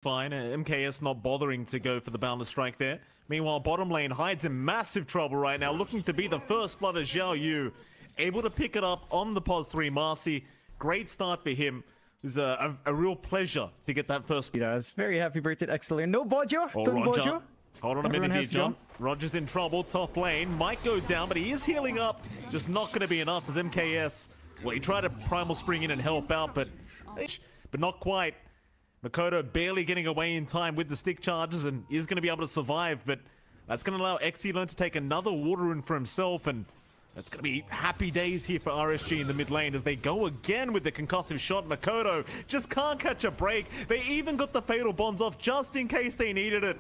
fine. MKS not bothering to go for the boundless strike there. Meanwhile, bottom lane hides in massive trouble right now, looking to be the first blood of Xiao Yu. Able to pick it up on the Pos3 Marcy. Great start for him. It was a real pleasure to get that first. Yes, very happy birthday, Excellent. No Bojo. Oh, Roger. Hold on a minute here, John. Roger's in trouble. Top lane might go down, but he is healing up. Just not going to be enough as MKS. Well, he tried to primal spring in and help out, but not quite. Makoto barely getting away in time with the stick charges and is going to be able to survive, but that's going to allow Excellent to take another water rune for himself, and that's going to be happy days here for RSG in the mid lane as they go again with the concussive shot. Makoto just can't catch a break. They even got the fatal bonds off just in case they needed it.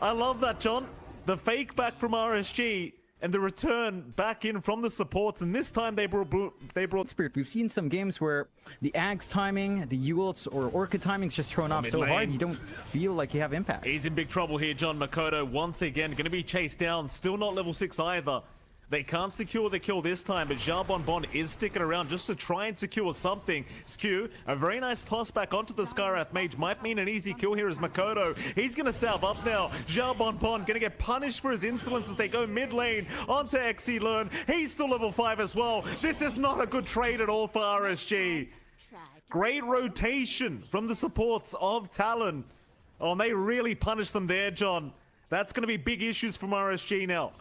I love that, John. The fake back from RSG and the return back in from the supports, and this time they brought Spirit. We've seen some games where the Ags timing, the ults or Orchid timing's just thrown off so hard you don't feel like you have impact. He's in big trouble here, John. Makoto once again going to be chased down, still not level 6 either. They can't secure the kill this time, but Xiao Bonbon is sticking around just to try and secure something. Skew, a very nice toss back onto the Skywrath Mage might mean an easy kill here as Makoto. He's going to salve up now. Xiao Bonbon going to get punished for his insolence as they go mid lane onto Excellent. He's still level 5 as well. This is not a good trade at all for RSG. Great rotation from the supports of Talon. Oh, and they really punished them there, John. That's going to be big issues from RSG now.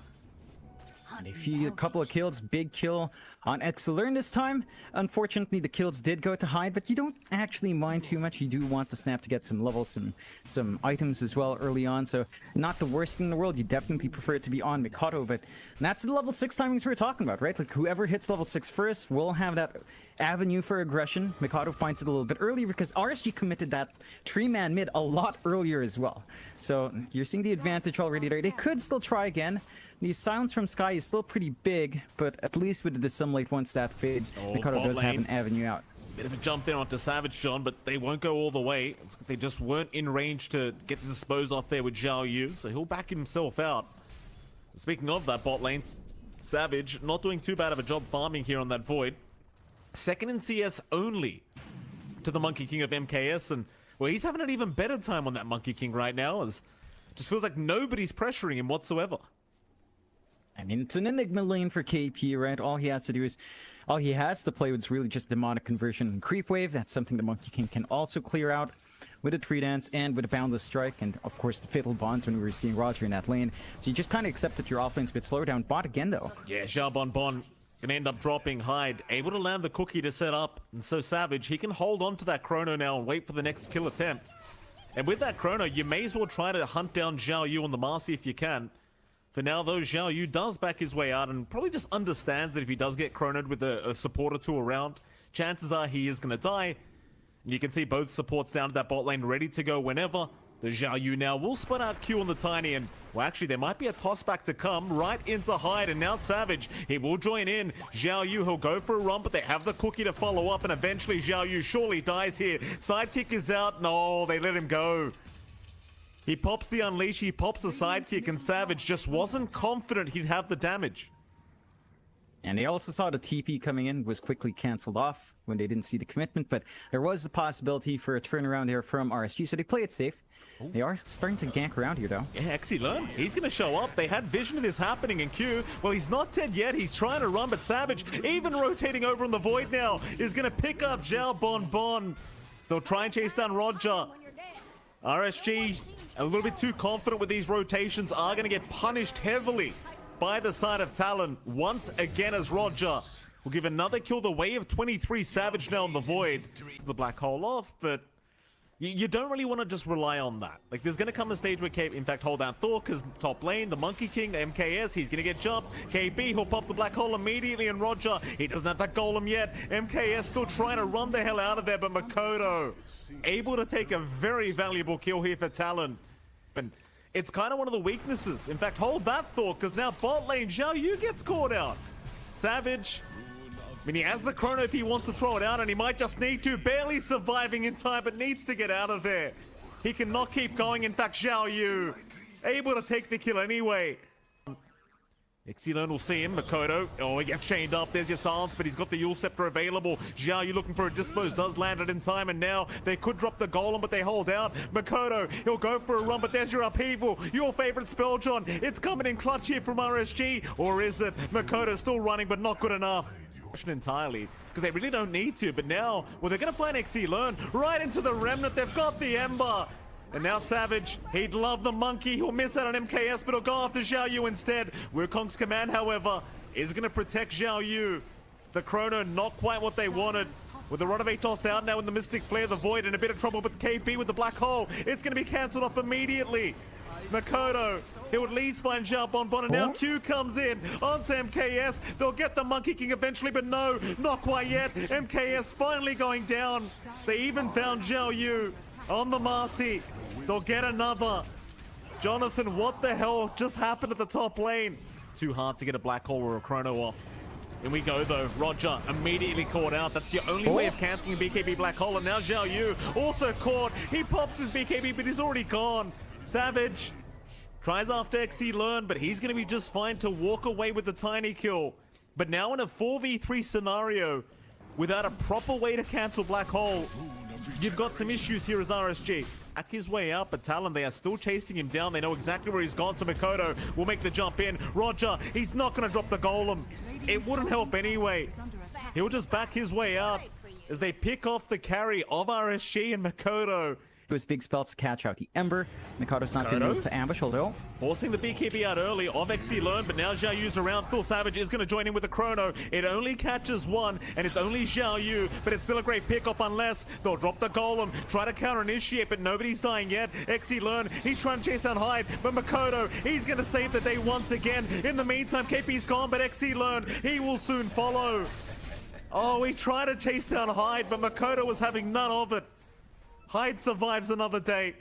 They feed a couple of kills, big kill on Excellent this time. Unfortunately, the kills did go to Hyde, but you don't actually mind too much. You do want the Snap to get some levels and some items as well early on, so not the worst thing in the world. You definitely prefer it to be on Mikado, but that's the level 6 timings we were talking about, right? Like, whoever hits level 6 first will have that avenue for aggression. Mikado finds it a little bit earlier because RSG committed that 3-man mid a lot earlier as well. So you're seeing the advantage already there. They could still try again. The silence from Sky is still pretty big, but at least with the Dissimulate, once that fades, Mikado does have an avenue out. Bit of a jump there onto Savage, John, but they won't go all the way. They just weren't in range to get to dispose off there with Xiao Yu, so he'll back himself out. Speaking of that bot lane, Savage not doing too bad of a job farming here on that Void. Second in CS only to the Monkey King of MKS, and well, he's having an even better time on that Monkey King right now, as it just feels like nobody's pressuring him whatsoever. I mean, it's an Enigma lane for KP, right? All he has to do is, all he has to play with is really just demonic conversion and creep wave. That's something the Monkey King can also clear out with a tree dance and with a boundless strike, and of course the fatal bonds when we were seeing Roger in that lane. So you just kind of accept that your offlane's a bit slower down. Bot again though. Yeah, Xiao Bonbon gonna end up dropping Hyde, able to land the cookie to set up, and so Savage, he can hold on to that chrono now and wait for the next kill attempt. And with that chrono, you may as well try to hunt down Xiao Yu on the Marcy if you can. For now, though, Xiao Yu does back his way out and probably just understands that if he does get chronoed with a support or two around, chances are he is going to die. And you can see both supports down to that bot lane ready to go whenever. The Xiao Yu now will split out Q on the Tiny, and well, actually, there might be a toss back to come right into Hyde, and now Savage, he will join in. Xiao Yu, he'll go for a run, but they have the cookie to follow up, and eventually Xiao Yu surely dies here. Sidekick is out. No, they let him go. He pops the Unleash, he pops the sidekick, and Savage just wasn't confident he'd have the damage. And they also saw the TP coming in, was quickly cancelled off when they didn't see the commitment, but there was the possibility for a turnaround here from RSG, so they play it safe. Ooh. They are starting to gank around here, though. Yeah, Excellent. He's going to show up. They had vision of this happening in Q. Well, he's not dead yet. He's trying to run, but Savage, even rotating over in the Void now, is going to pick up Xiao Bonbon. They'll try and chase down Roger. RSG, a little bit too confident with these rotations, are going to get punished heavily by the side of Talon once again as Roger will give another kill the way of 23 Savage now in the Void. The black hole off, but you don't really want to just rely on that. Like, there's going to come a stage where KB, in fact, hold down Thor, because top lane, the Monkey King, MKS, he's going to get jumped. KB, he'll pop the black hole immediately, and Roger, he doesn't have that golem yet. MKS still trying to run the hell out of there, but Makoto able to take a very valuable kill here for Talon. And it's kind of one of the weaknesses. In fact, hold that Thor, because now bot lane, Xiao Yu gets caught out. Savage, I mean, he has the chrono if he wants to throw it out, and he might just need to. Barely surviving in time, but needs to get out of there. He cannot keep going. In fact, Xiao Yu able to take the kill anyway. Xilern will see him. Makoto, oh, he gets chained up. There's your silence, but he's got the Yule Scepter available. Xiao Yu looking for a dispose, does land it in time, and now they could drop the golem, but they hold out. Makoto, he'll go for a run, but there's your upheaval. Your favorite spell, John. It's coming in clutch here from RSG, or is it? Makoto still running, but not good enough. Entirely, because they really don't need to, but now, well, they're going to find Xilern right into the Remnant. They've got the Ember. And now Savage, he'd love the monkey. He'll miss out on MKS, but he'll go after Xiao Yu instead. Wukong's command, however, is going to protect Xiao Yu. The Chrono, not quite what they wanted. With the Rod of Atos out now in the Mystic Flare, the Void in a bit of trouble with KP with the Black Hole. It's going to be cancelled off immediately. Makoto, he'll at least find Xiao Bonbon, and now Q comes in onto MKS. They'll get the Monkey King eventually, but no, not quite yet. MKS finally going down. They even found Xiao Yu on the Marcy. They'll get another. Jonathan, what the hell just happened at the top lane? Too hard to get a Black Hole or a Chrono off. In we go though. Roger immediately caught out. That's your only way of cancelling BKB Black Hole. And now Xiao Yu also caught. He pops his BKB, but he's already gone. Savage tries after Xilern, but he's going to be just fine to walk away with the tiny kill. But now in a 4v3 scenario, without a proper way to cancel Black Hole, you've got some issues here as RSG. Back his way up, but Talon, they are still chasing him down. They know exactly where he's gone, so Makoto will make the jump in. Roger, he's not going to drop the golem. It wouldn't help anyway. He'll just back his way out as they pick off the carry of RSG and Makoto. His big spells to catch out the Ember. Makoto's not going to move to ambush, although forcing the BKB out early of Xilern, but now Xiao Yu's around. Still Savage is going to join in with the Chrono. It only catches one, and it's only Xiao Yu, but it's still a great pickup unless they'll drop the golem, try to counter-initiate, but nobody's dying yet. Xilern, he's trying to chase down Hyde, but Makoto, he's going to save the day once again. In the meantime, KP's gone, but Xilern, he will soon follow. Oh, he tried to chase down Hyde, but Makoto was having none of it. Hyde survives another day.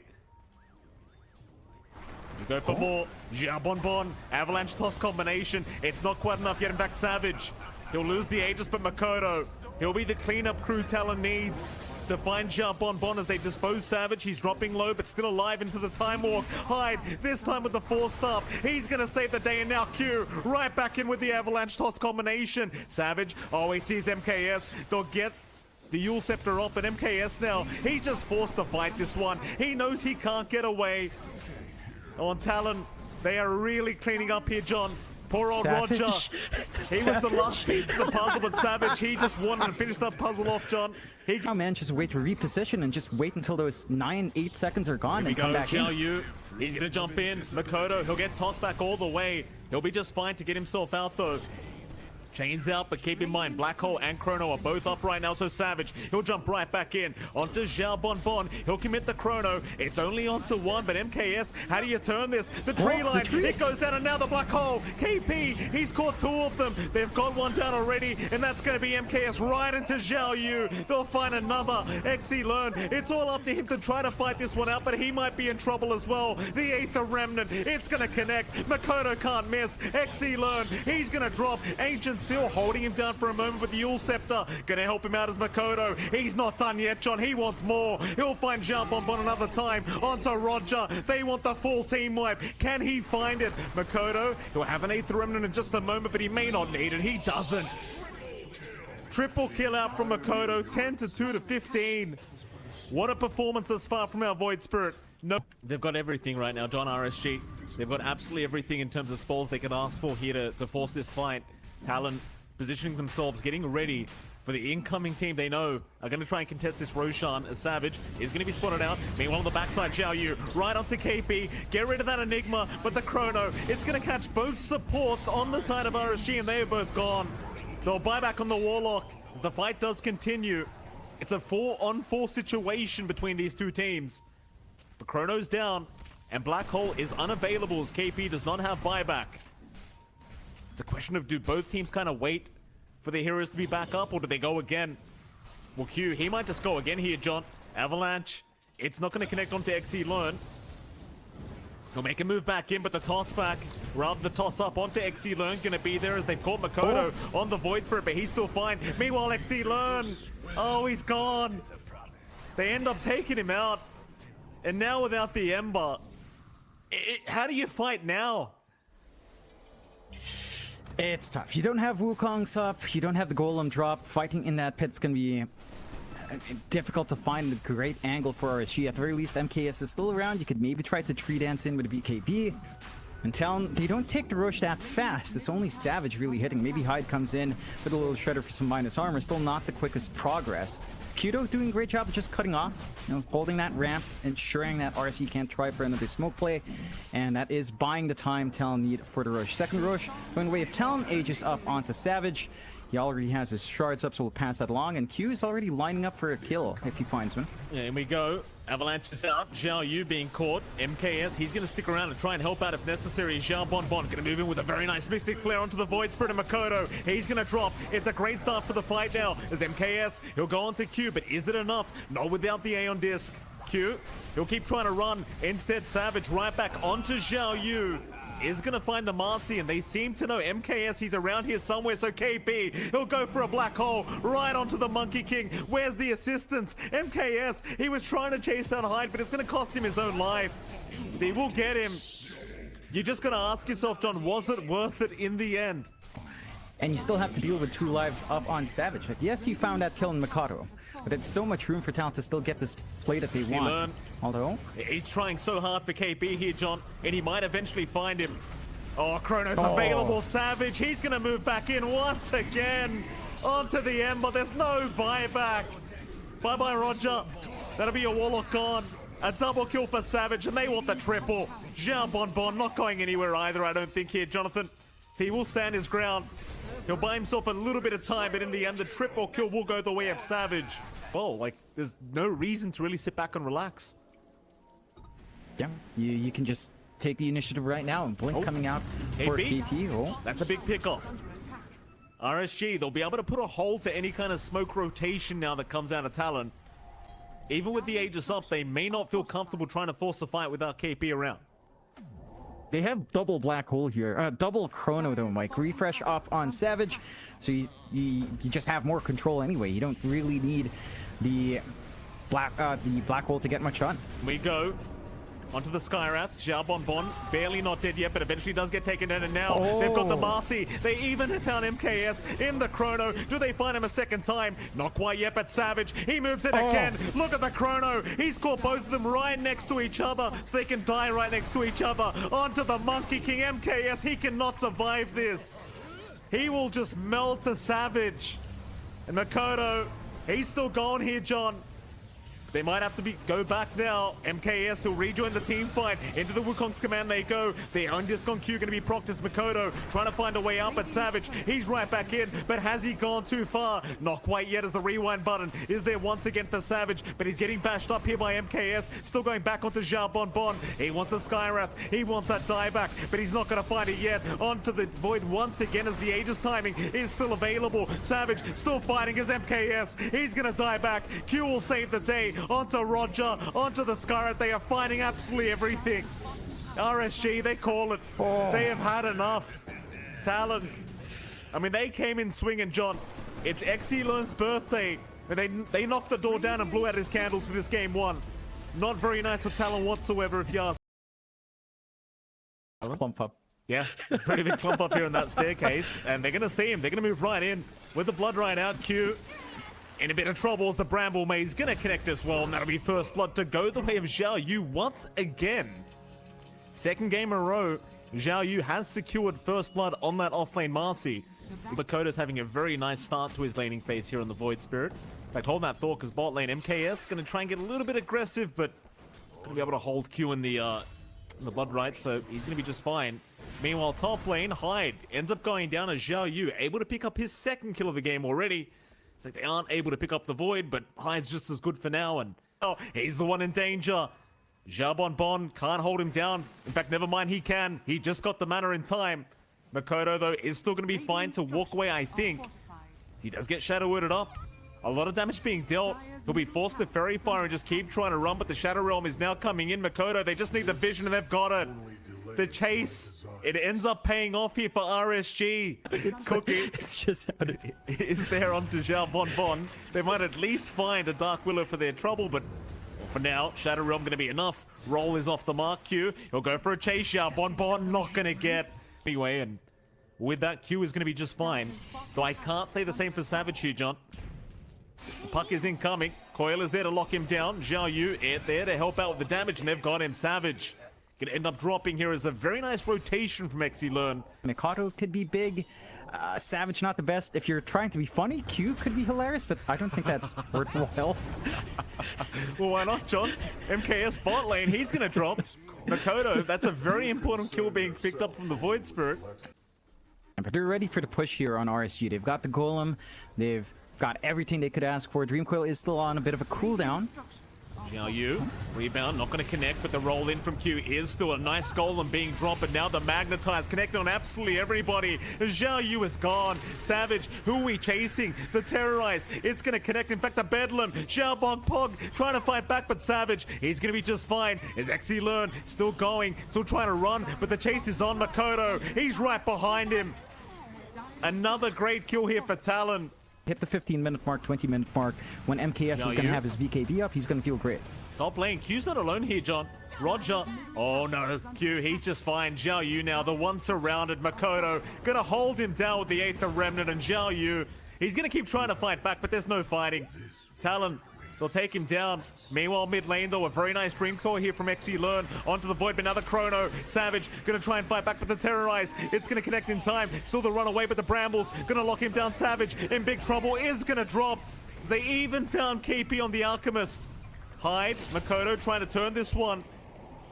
You go for more. Xiao Bonbon, Avalanche Toss combination. It's not quite enough yet. In fact, Savage, he'll lose the Aegis, but Makoto, he'll be the cleanup crew Talon needs to find Xiao Bonbon as they dispose Savage. He's dropping low, but still alive into the Time Walk. Hyde, this time with the 4-star. He's going to save the day, and now Q right back in with the Avalanche Toss combination. Savage, oh, he sees MKS. They'll get the Yule Scepter off, but MKS now, he's just forced to fight this one. He knows he can't get away. On Talon, they are really cleaning up here, John. Poor old Savage. Roger. He was the last piece of the puzzle, but Savage, he just wanted to finish that puzzle off, John. oh man, just wait to reposition and just wait until those 9-8 seconds are gone and come back in. Xiao Yu, he's going to jump in. Makoto, he'll get tossed back all the way. He'll be just fine to get himself out, though. Chains out, but keep in mind, Black Hole and Chrono are both up right now, so Savage, he'll jump right back in. Onto Xiao Bonbon, he'll commit the Chrono. It's only onto one, but MKS, how do you turn this? The tree line, it goes down, and now the Black Hole. KP, he's caught two of them. They've got one down already, and that's going to be MKS right into Xiao Yu. They'll find another. Xilern, it's all up to him to try to fight this one out, but he might be in trouble as well. The Aether Remnant, it's going to connect. Makoto can't miss. Xilern, he's going to drop. Ancient Seal holding him down for a moment with the Yule Scepter. Gonna help him out as Makoto. He's not done yet, John. He wants more. He'll find Xiao Bonbon another time. Onto Roger. They want the full team wipe. Can he find it? Makoto, he'll have an Aether Remnant in just a moment, but he may not need it. He doesn't. Triple kill out from Makoto. 10-2 to 15. What a performance thus far from our Void Spirit. No, they've got everything right now, John. RSG. They've got absolutely everything in terms of spells they can ask for here to force this fight. Talon positioning themselves, getting ready for the incoming team they know are going to try and contest this Roshan. As Savage is going to be spotted out. Meanwhile, on the backside, Xiao Yu right onto KP. Get rid of that Enigma, but the Chrono, it's going to catch both supports on the side of RSG, and they are both gone. They'll buy back on the Warlock as the fight does continue. It's a 4-on-4 situation between these two teams. The Chrono's down, and Black Hole is unavailable as KP does not have buyback. It's a question of, do both teams kind of wait for the heroes to be back up, or do they go again? Well, Q, he might just go again here, John. Avalanche, it's not going to connect onto Xilern. He'll make a move back in, but the toss back, rather the toss up onto Xilern, going to be there as they've caught Makoto on the Void Spirit, but he's still fine. Meanwhile, Xilern, oh, he's gone. They end up taking him out. And now without the Ember, how do you fight now? It's tough. You don't have Wukong's up, you don't have the Golem drop. Fighting in that pit's gonna be difficult to find a great angle for RSG. At the very least, MKS is still around. You could maybe try to tree dance in with a BKB. And Talon, they don't take the Roche that fast. It's only Savage really hitting. Maybe Hyde comes in with a little shredder for some minus armor. Still not the quickest progress. Kudo doing a great job of just cutting off, holding that ramp, ensuring that RSG can't try for another smoke play. And that is buying the time Talon need for the Roche. Second Roche going away. If Talon ages up onto Savage, he already has his shards up, so we'll pass that along. And Q is already lining up for a kill if he finds one. Yeah, here we go. Avalanche is out. Zhao Yu being caught. MKS, he's going to stick around and try and help out if necessary. Zhao Bonbon going to move in with a very nice Mystic Flare onto the Void Spirit of Makoto. He's going to drop. It's a great start for the fight now. As MKS, he'll go on to Q, but is it enough? Not without the Aeon Disc. Q, he'll keep trying to run. Instead, Savage right back onto Zhao Yu. Is going to find the Marcy, and they seem to know MKS, he's around here somewhere, so KP, he'll go for a black hole right onto the Monkey King. Where's the assistance? MKS, he was trying to chase down Hyde, but it's going to cost him his own life. See, we'll get him. You're just going to ask yourself, John, was it worth it in the end? And you still have to deal with 2 lives up on Savage. Like, yes, you found that kill in Makoto, but it's so much room for Talon to still get this play that they want. Although he's trying so hard for KP here, John, and he might eventually find him. Oh, Chrono's available. Savage, he's going to move back in once again onto the Ember. There's no buyback. Bye-bye, Roger. That'll be a Warlock gone. A double kill for Savage, and they want the triple. Zhao Bonbon not going anywhere either, I don't think, here, Jonathan. So he will stand his ground. He'll buy himself a little bit of time, but in the end, the triple kill will go the way of Savage. Well, like, there's no reason to really sit back and relax. Yeah, you can just take the initiative right now, and Blink coming out for KP. Oh, that's a big pickoff. RSG, they'll be able to put a hold to any kind of smoke rotation now that comes out of Talon. Even with the Aegis up, they may not feel comfortable trying to force a fight without KP around. They have double black hole here, double chrono though, Mike. Refresh up on Savage, so you just have more control anyway. You don't really need the black hole to get much done. We go onto the Skywrath. Zhao Bonbon barely not dead yet, but eventually does get taken down, and now they've got the Marcy. They even have found MKS in the Chrono. Do they find him a second time? Not quite yet, but Savage, he moves in again. Look at the Chrono. He's caught both of them right next to each other, so they can die right next to each other. Onto the Monkey King. MKS, he cannot survive this. He will just melt to Savage. And Makoto, he's still gone here, John. They might have to go back now. MKS will rejoin the team fight. Into the Wukong's command they go. The own disc on Q going to be procced as Makoto trying to find a way out, but Savage, he's right back in. But has he gone too far? Not quite yet, as the rewind button is there once again for Savage, but he's getting bashed up here by MKS. Still going back onto Zhao Bonbon. He wants the Skywrath. He wants that dieback, but he's not going to find it yet. Onto the Void once again as the Aegis timing is still available. Savage still fighting as MKS. He's going to die back. Q will save the day. Onto Roger, onto the Skywrath. They are finding absolutely everything. RSG, they call it. They have had enough. Talon, I mean, they came in swinging, John. It's Exilon's birthday. They knocked the door down and blew out his candles for this game 1. Not very nice of Talon whatsoever, if you ask. Clump up. Yeah, pretty big clump up here in that staircase. And they're going to see him. They're going to move right in with the blood right out. Q in a bit of trouble as the Bramble Maze going to connect as well. And that'll be first blood to go the way of Zhao Yu once again. Second game in a row, Zhao Yu has secured first blood on that offlane Marcy. Makoto's having a very nice start to his laning phase here on the Void Spirit. In fact, hold that thought, because bot lane MKS going to try and get a little bit aggressive, but going to be able to hold Q in the blood right, so he's going to be just fine. Meanwhile, top lane, Hyde ends up going down as Zhao Yu, able to pick up his second kill of the game already. It's like they aren't able to pick up the Void, but Hyde's just as good for now, and he's the one in danger. Zhao Bonbon can't hold him down. In fact, never mind, he can. He just got the mana in time. Makoto, though, is still going to be fine to walk away, I think. He does get Shadow Worded up. A lot of damage being dealt. He'll be forced to Fairy Fire and just keep trying to run, but the Shadow Realm is now coming in. Makoto, they just need the vision, and they've got it. The chase, it ends up paying off here for RSG. It's just how it is there onto Zhao Bonbon. They might at least find a Dark Willow for their trouble, but for now, Shadow Realm going to be enough. Roll is off the mark. Q, he'll go for a chase. Zhao Bonbon not going to get anyway, and with that Q is going to be just fine. Though I can't say the same for Savage here, John. The puck is incoming. Coil is there to lock him down. Xiao Yu there to help out with the damage, and they've got him. Savage gonna end up dropping here as a very nice rotation from XE Mikado could be big. Savage not the best. If you're trying to be funny, Q could be hilarious, but I don't think that's worthwhile. Well, why not, John? MKS bot lane, he's gonna drop. Makoto, that's a very important kill being picked up from the Void Spirit. But they're ready for the push here on RSG. They've got the Golem. They've got everything they could ask for. Dream Coil is still on a bit of a cooldown. Xiao Yu, rebound, not going to connect, but the roll in from Q is still a nice Golem being dropped, and now the Magnetize connecting on absolutely everybody. Xiao Yu is gone. Savage, who are we chasing? The Terrorize, it's going to connect. In fact, the Bedlam, Xiao Bog Pog trying to fight back, but Savage, he's going to be just fine. Is XE still going, still trying to run, but the chase is on Makoto. He's right behind him. Another great kill here for Talon. Hit the 15-minute mark, 20-minute mark. When MKS is going to have his BKB up, he's going to feel great. Top lane, Q's not alone here, John. Roger. Oh no, Q, he's just fine. Xiao Yu now, the one surrounded. Makoto gonna hold him down with the 8th of Remnant, and Xiao Yu, he's gonna keep trying to fight back, but there's no fighting. Talon, they'll take him down. Meanwhile, mid lane though, a very nice Dream Core here from XE onto the Void, but another Chrono. Savage gonna try and fight back, but the Terrorize, it's gonna connect in time. Still the runaway, but the Brambles gonna lock him down. Savage in big trouble, is gonna drop. They even found KP on the Alchemist. Hyde, Makoto trying to turn this one.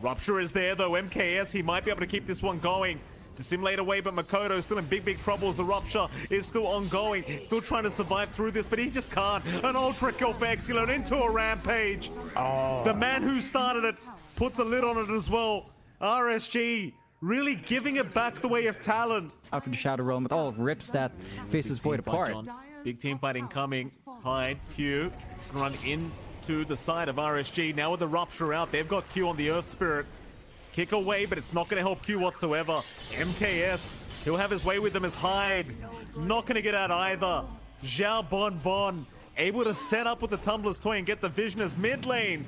Rupture is there though, MKS, he might be able to keep this one going. Dissimulate away, but Makoto still in big trouble as the Rupture is still ongoing. Still trying to survive through this, but he just can't. An ultra kill for XE into a rampage. Oh. The man who started it puts a lid on it as well. RSG really giving it back the way of Talon. Out of the Shadow Realm with all rips that faces Void apart. Big team fight incoming. Hyde, Q, run into the side of RSG. Now with the Rupture out, they've got Q on the Earth Spirit. Kick away, but it's not going to help Q whatsoever. MKS, he'll have his way with them as Hyde. Not going to get out either. Xiao Bon able to set up with the Tumbler's Toy and get the vision as mid lane.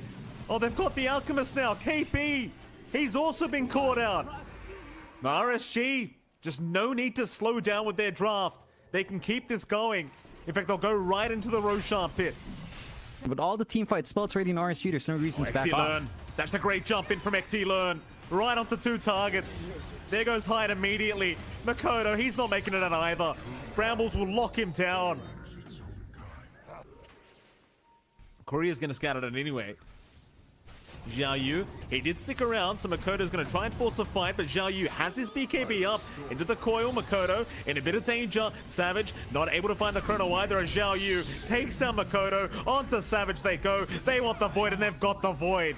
Oh, they've got the Alchemist now. KP, he's also been caught out. RSG, just no need to slow down with their draft. They can keep this going. In fact, they'll go right into the Roshan pit. With all the team fight spells ready in RSG, there's no reason to back off. That's a great jump in from XE right onto 2 targets. There goes Hyde immediately. Makoto, he's not making it out either. Brambles will lock him down. Korea's going to scout it anyway. Xiao Yu, he did stick around, so Makoto's going to try and force a fight, but Xiao Yu has his BKB up into the coil. Makoto in a bit of danger. Savage not able to find the Chrono either, as Xiao Yu takes down Makoto. Onto Savage they go. They want the Void, and they've got the Void.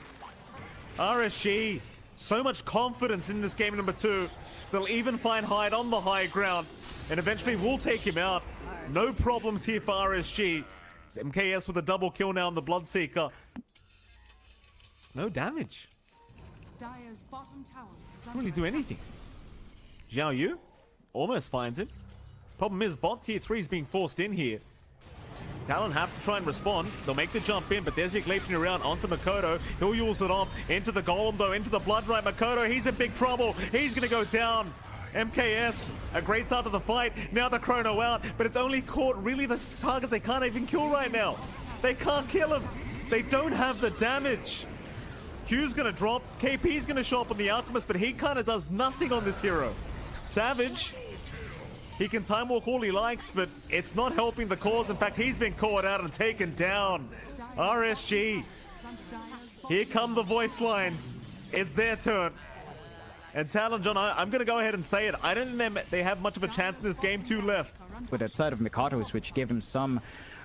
RSG, so much confidence in this game number 2. They'll even find Hyde on the high ground, and eventually will take him out. No problems here for RSG. It's MKS with a double kill now on the Bloodseeker. No damage. Dire's bottom tower Can't really do anything. Xiao Yu almost finds him. Problem is, bot tier 3 is being forced in here. Talon have to try and respond. They'll make the jump in, but there's Igleipnir around onto Makoto. He'll use it off into the Golem though, into the Blood Right. Makoto, he's in big trouble. He's gonna go down. MKS, a great start to the fight. Now the Chrono out, but it's only caught really the targets they can't even kill right now. They can't kill him. They don't have the damage. Q's gonna drop. KP's gonna show up on the Alchemist, but he kind of does nothing on this hero. Savage, he can time walk all he likes, but it's not helping the cause. In fact, he's been caught out and taken down. RSG, here come the voice lines. It's their turn. And Talon, John, I'm going to go ahead and say it. I don't think they have much of a chance in this game. 2 left. With that side of Mikado's, which gave him some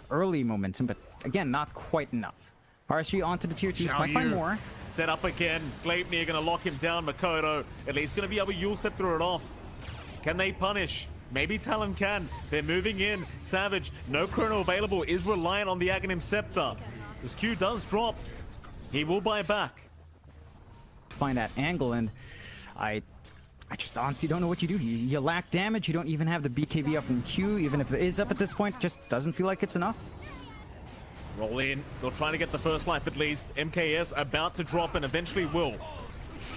early momentum, but again, not quite enough. RSG onto the tier 2s, might find more. Set up again. Gleipnir going to lock him down. Makoto at least going to be able to Yule Scepter it off. Can they punish? Maybe Talon can. They're moving in. Savage, no Chrono available, is reliant on the Aghanim Scepter. This Q does drop. He will buy back. Find that angle, and I just honestly don't know what you do. You lack damage. You don't even have the BKB up in Q. Even if it is up at this point, just doesn't feel like it's enough. Roll in. They're trying to get the first life at least. MKS about to drop and eventually will.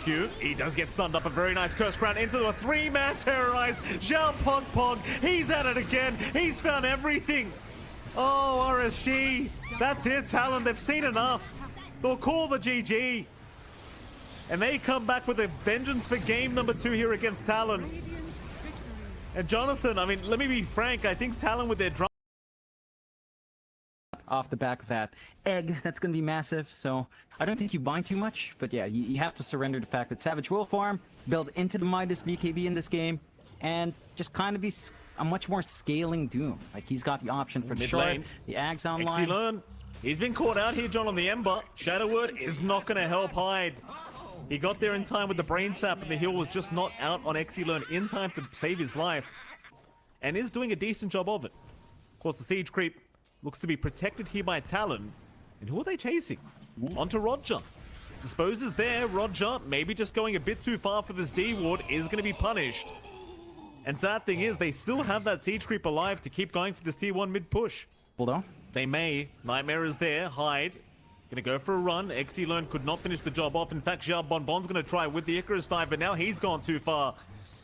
Q. He does get stunned up. A very nice curse crown into a 3-man terrorize. Zhao Pog Pog. He's at it again. He's found everything. Oh, RSG. That's it, Talon. They've seen enough. They'll call the GG. And they come back with a vengeance for game number 2 here against Talon. And Jonathan, I mean, let me be frank. I think Talon with their drum off the back of that egg, that's going to be massive. So I don't think you bind too much, but yeah, you have to surrender the fact that Savage will farm, build into the Midas BKB in this game, and just kind of be a much more scaling Doom. Like, he's got the option for the short, the Ags online. Excellent. He's been caught out here, John, on the Ember. Shadow Word is not going to help Hyde. He got there in time with the Brain Sap, and the heal was just not out on Exilern in time to save his life. And is doing a decent job of it. Of course, the Siege Creep looks to be protected here by Talon. And who are they chasing? Onto Roger. Dispose is there. Roger, maybe just going a bit too far for this D ward, is going to be punished. And sad thing is, they still have that Siege Creep alive to keep going for this tier 1 mid push. Hold on. They may. Nightmare is there. Hyde. Gonna go for a run. Exilern could not finish the job off. In fact, Xiao Bonbon's gonna try with the Icarus dive, but now he's gone too far.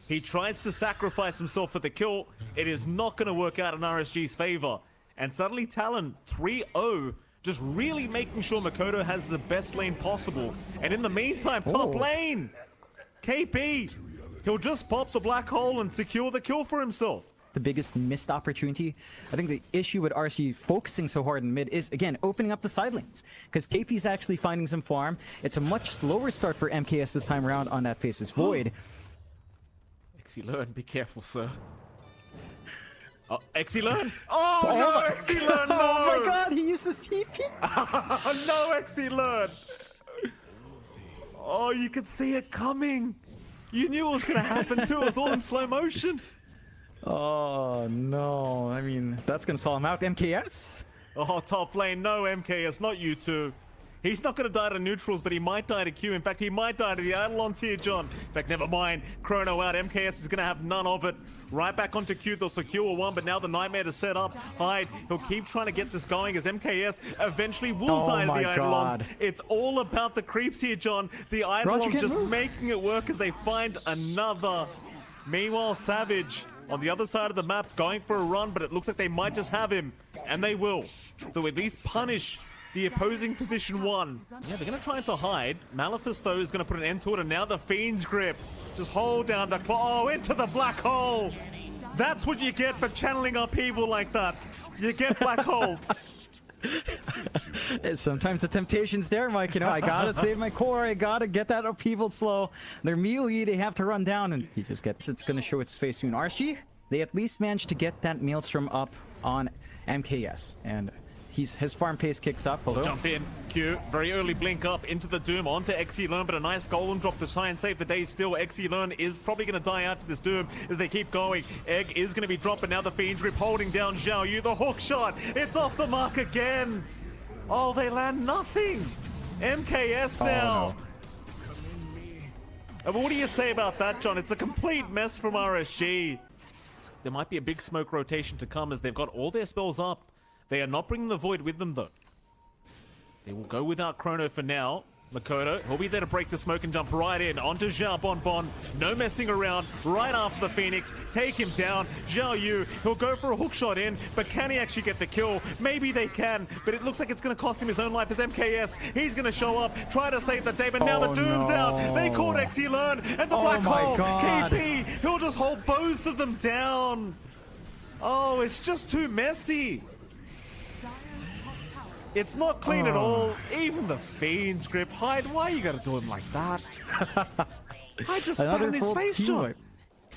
He tries to sacrifice himself for the kill. It is not gonna work out in RSG's favor. And suddenly Talon 3-0, just really making sure Makoto has the best lane possible. And in the meantime, top lane, KP, he'll just pop the black hole and secure the kill for himself. The biggest missed opportunity. I think the issue with RSG focusing so hard in mid is, again, opening up the side lanes. Because KP's actually finding some farm. It's a much slower start for MKS this time around on that Faceless Void. Exilern, be careful, sir. Oh, Exilern! Oh, no, Exilern, no! Oh my god, he uses TP! No, Exilern! Oh, you could see it coming! You knew it was going to happen too, it was all in slow motion! Oh no, I mean, that's going to stall him out. MKS? Oh, top lane, no MKS, not you two. He's not going to die to neutrals, but he might die to Q. In fact, he might die to the Eidolons here, John. In fact, never mind. Chrono out. MKS is going to have none of it. Right back onto Q. They'll secure one, but now the Nightmare to set up. Hyde, he'll keep trying to get this going as MKS eventually will die to the Eidolons. It's all about the creeps here, John. The Eidolons just making it work as they find another. Meanwhile, Savage on the other side of the map going for a run, but it looks like they might just have him. And they will. They'll at least punish the opposing position 1. Yeah, they're going to try to hide. Malefice, though, is going to put an end to it. And now the Fiend's Grip. Just hold down the claw. Oh, into the black hole. That's what you get for channeling upheaval like that. You get black hole. Sometimes the temptation's there, Mike. You know, I gotta save my core. I gotta get that upheaval slow. They're melee. They have to run down, and he just gets. It's gonna show its face soon. RSG, they at least managed to get that Maelstrom up on MKS, and his farm pace kicks up. Hello? Jump in, Q, very early blink up into the Doom, onto Exilern, but a nice golem drop to try and save the day still. Exilern is probably going to die out to this Doom as they keep going. Egg is going to be dropped, but now the Fiend's Grip holding down Zhao Yu. The hook shot, it's off the mark again. Oh, they land nothing. MKS now. No. What do you say about that, John? It's a complete mess from RSG. There might be a big smoke rotation to come as they've got all their spells up. They are not bringing the Void with them, though. They will go without Chrono for now. Makoto, he'll be there to break the smoke and jump right in onto Zhao Bonbon. No messing around. Right after the Phoenix. Take him down. Zhao Yu, he'll go for a hook shot in, but can he actually get the kill? Maybe they can, but it looks like it's going to cost him his own life as MKS. He's going to show up, try to save the day, but now the Doom's out. They caught Exilern and the Black Hole. KP, he'll just hold both of them down. Oh, it's just too messy. It's not clean at all. Even the Fiend's Grip. Hyde, why you gotta do him like that? I just spat in his face, John.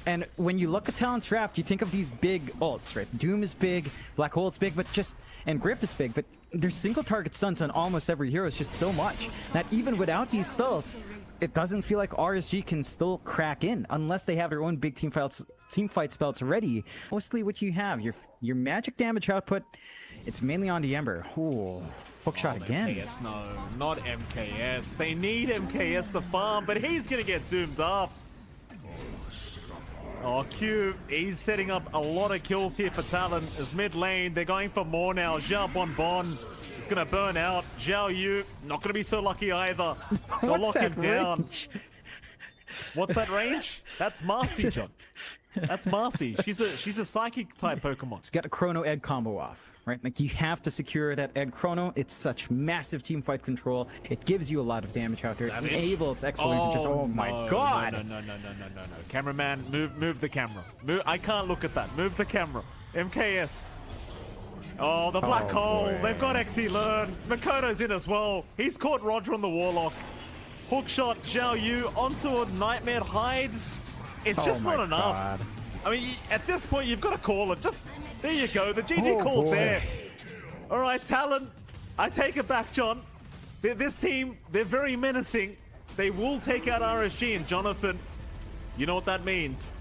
And when you look at Talon's draft, you think of these big ults, right? Doom is big, Black Hole is big, but and Grip is big, but there's single target stuns on almost every hero. It's just so much that even without these spells, it doesn't feel like RSG can still crack in unless they have their own big team fight spells ready. Mostly what you have, your magic damage output, it's mainly on the Ember. Ooh, hook shot again. MKS, no, not MKS. They need MKS to farm, but he's gonna get doomed up. Oh, Q, he's setting up a lot of kills here for Talon. As mid lane, they're going for more now. Zhao Bonbon is gonna burn out. Zhao Yu, not gonna be so lucky either. They'll lock him down. What's that range? That's Marcy, John. That's Marcy. She's a psychic type Pokemon. It's got a Chrono Egg combo off, right? Like you have to secure that Egg Chrono. It's such massive team fight control. It gives you a lot of damage out there. Savage. Enables Excellent to just, oh my god. No. Cameraman, move the camera. I can't look at that. Move the camera. MKS. Oh, the black hole. boy. They've got XE Learn. Makoto's in as well. He's caught Roger on the Warlock. Hookshot Zhao Yu onto a Nightmare Hide. It's just not enough. God. I mean, at this point, you've got to call it. Just, there you go. The GG call's boy. there. All right, Talon. I take it back, John. This team, they're very menacing. They will take out RSG and Jonathan. You know what that means.